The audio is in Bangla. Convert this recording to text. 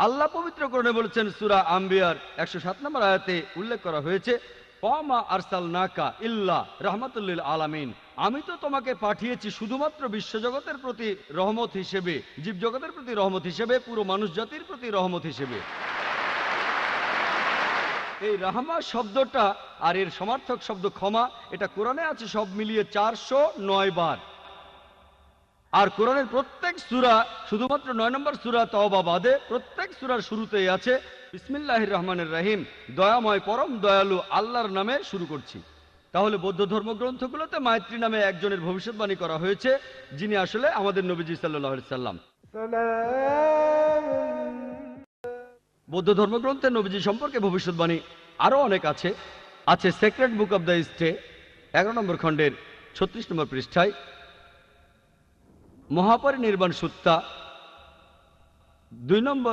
আল্লাহ পবিত্র কোরআনে বলেছেন, সূরা আম্বিয়ার 107 নম্বর আয়াতে উল্লেখ করা হয়েছে, ওয়ামা আরসালনাকা ইল্লা রাহমাতুল লিল আলামিন। আমি তো তোমাকে পাঠিয়েছি শুধুমাত্র বিশ্বজগতের প্রতি রহমত হিসেবে, জীবজগতের প্রতি রহমত হিসেবে, পুরো মানুষ জাতির প্রতি রহমত হিসেবে। এই রাহমা শব্দটা আর এর সমার্থক শব্দ ক্ষমা, এটা কোরআনে আছে সব মিলিয়ে 409 বার। আর কোরআনের প্রত্যেক সূরা, শুধুমাত্র 9 নম্বর সূরা তাওবা বাদে, প্রত্যেক সূরার শুরুতেই আছে বিসমিল্লাহির রহমানির রহিম, দয়াময় পরম দয়ালু আল্লাহর নামে শুরু করছি। তাহলে বৌদ্ধ ধর্মগ্রন্থগুলোতে মায়ত্রী নামে একজনের ভবিষ্যৎবাণী করা হয়েছে, যিনি আসলে আমাদের নবীজি সাল্লাল্লাহু আলাইহি সাল্লাম। বৌদ্ধ ধর্মগ্রন্থে নবীজি সম্পর্কে ভবিষ্যৎবাণী আরও অনেক আছে। আছে secret book of the stay 11 number খণ্ডের 36 নম্বর পৃষ্ঠায়, মহাপরিনির্বাণ সুত্তা 2 নম্বর